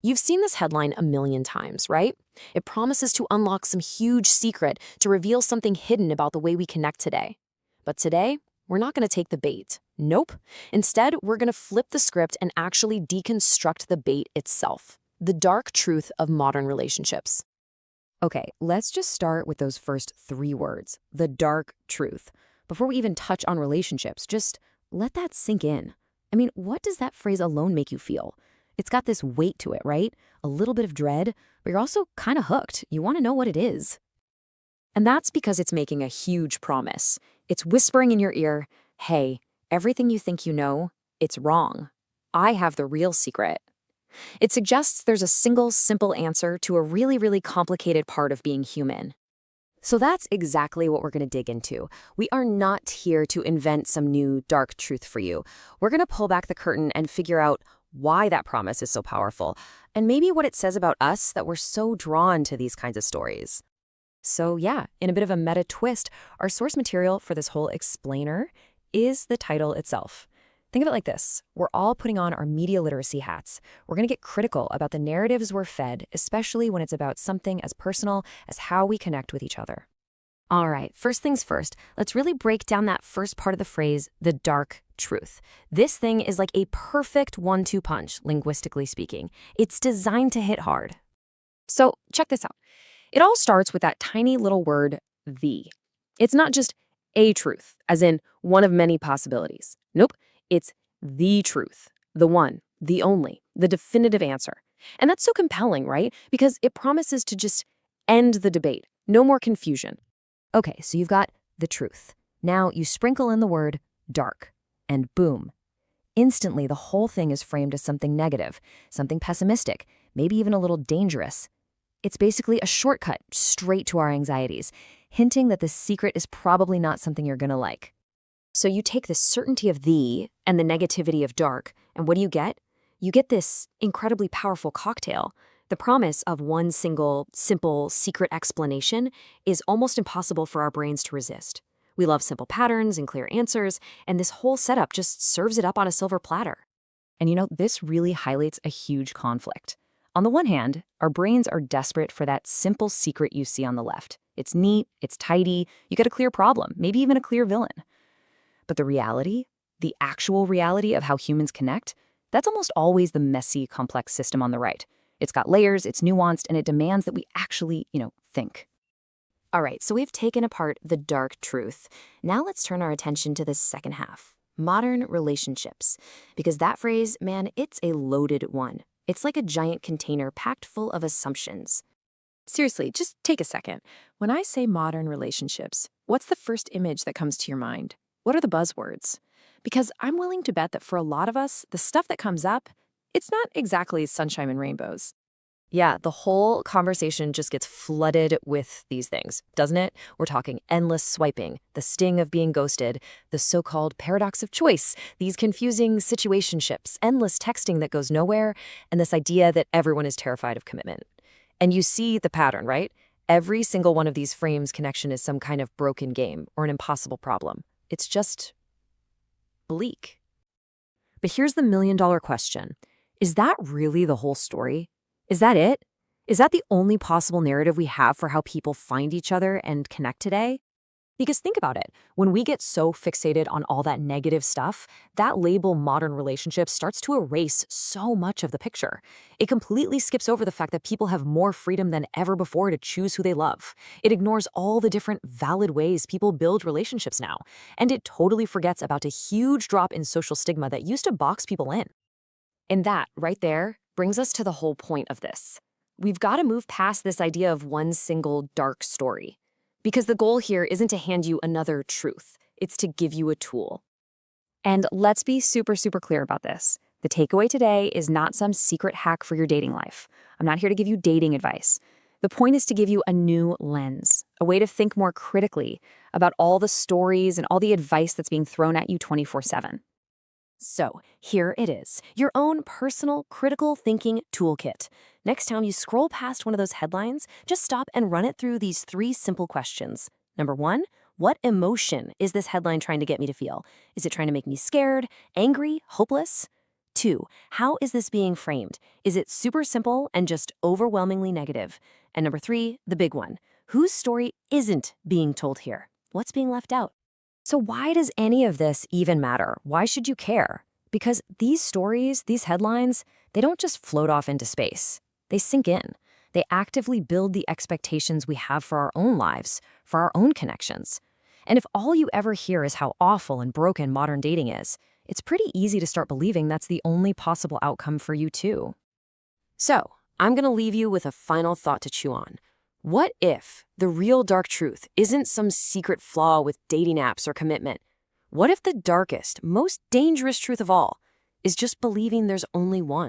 You've seen this headline a million times, right? It promises to unlock some huge secret, to reveal something hidden about the way we connect today. But today, we're not going to take the bait. Nope. Instead, we're going to flip the script and actually deconstruct the bait itself. The dark truth of modern relationships. Okay, let's just start with those first three words, the dark truth. Before we even touch on relationships, just let that sink in. I mean, what does that phrase alone make you feel? It's got this weight to it, right? A little bit of dread, but you're also kind of hooked. You want to know what it is. And that's because it's making a huge promise. It's whispering in your ear, hey, everything you think you know, it's wrong. I have the real secret. It suggests there's a single, simple answer to a really, really complicated part of being human. So that's exactly what we're going to dig into. We are not here to invent some new dark truth for you. We're going to pull back the curtain and figure out why that promise is so powerful, and maybe what it says about us that we're so drawn to these kinds of stories. So yeah, in a bit of a meta twist, our source material for this whole explainer is the title itself. Think of it like this. We're all putting on our media literacy hats. We're going to get critical about the narratives we're fed, especially when it's about something as personal as how we connect with each other. All right, first things first, let's really break down that first part of the phrase, the dark truth. This thing is like a perfect one-two punch, linguistically speaking. It's designed to hit hard. So check this out. It all starts with that tiny little word, the. It's not just a truth, as in one of many possibilities. Nope, it's the truth, the one, the only, the definitive answer. And that's so compelling, right? Because it promises to just end the debate. No more confusion. Okay, so you've got the truth. Now you sprinkle in the word dark, and boom. Instantly, the whole thing is framed as something negative, something pessimistic, maybe even a little dangerous. It's basically a shortcut straight to our anxieties, hinting that the secret is probably not something you're gonna like. So you take the certainty of the and the negativity of dark, and what do you get? You get this incredibly powerful cocktail. The promise of one single, simple, secret explanation is almost impossible for our brains to resist. We love simple patterns and clear answers, and this whole setup just serves it up on a silver platter. And you know, this really highlights a huge conflict. On the one hand, our brains are desperate for that simple secret you see on the left. It's neat, it's tidy, you get a clear problem, maybe even a clear villain. But the reality, the actual reality of how humans connect, that's almost always the messy, complex system on the right. It's got layers, it's nuanced, and it demands that we actually, think. All right, so we've taken apart the dark truth. Now let's turn our attention to the second half, modern relationships. Because that phrase, man, it's a loaded one. It's like a giant container packed full of assumptions. Seriously, just take a second. When I say modern relationships, what's the first image that comes to your mind? What are the buzzwords? Because I'm willing to bet that for a lot of us, the stuff that comes up, it's not exactly sunshine and rainbows. Yeah, the whole conversation just gets flooded with these things, doesn't it? We're talking endless swiping, the sting of being ghosted, the so-called paradox of choice, these confusing situationships, endless texting that goes nowhere, and this idea that everyone is terrified of commitment. And you see the pattern, right? Every single one of these frames connection is some kind of broken game or an impossible problem. It's just bleak. But here's the million-dollar question. Is that really the whole story? Is that it? Is that the only possible narrative we have for how people find each other and connect today? Because think about it, when we get so fixated on all that negative stuff, that label modern relationships starts to erase so much of the picture. It completely skips over the fact that people have more freedom than ever before to choose who they love. It ignores all the different valid ways people build relationships now. And it totally forgets about a huge drop in social stigma that used to box people in. And that, right there, brings us to the whole point of this. We've got to move past this idea of one single dark story. Because the goal here isn't to hand you another truth. It's to give you a tool. And let's be super, super clear about this. The takeaway today is not some secret hack for your dating life. I'm not here to give you dating advice. The point is to give you a new lens, a way to think more critically about all the stories and all the advice that's being thrown at you 24/7. So here it is, your own personal critical thinking toolkit. Next time you scroll past one of those headlines, just stop and run it through these three simple questions. Number one, what emotion is this headline trying to get me to feel? Is it trying to make me scared, angry, hopeless? 2, how is this being framed? Is it super simple and just overwhelmingly negative? And number 3, the big one, whose story isn't being told here? What's being left out? So why does any of this even matter? Why should you care? Because these stories, these headlines, they don't just float off into space. They sink in. They actively build the expectations we have for our own lives, for our own connections. And if all you ever hear is how awful and broken modern dating is, it's pretty easy to start believing that's the only possible outcome for you too. So, I'm going to leave you with a final thought to chew on. What if the real dark truth isn't some secret flaw with dating apps or commitment? What if the darkest, most dangerous truth of all is just believing there's only one?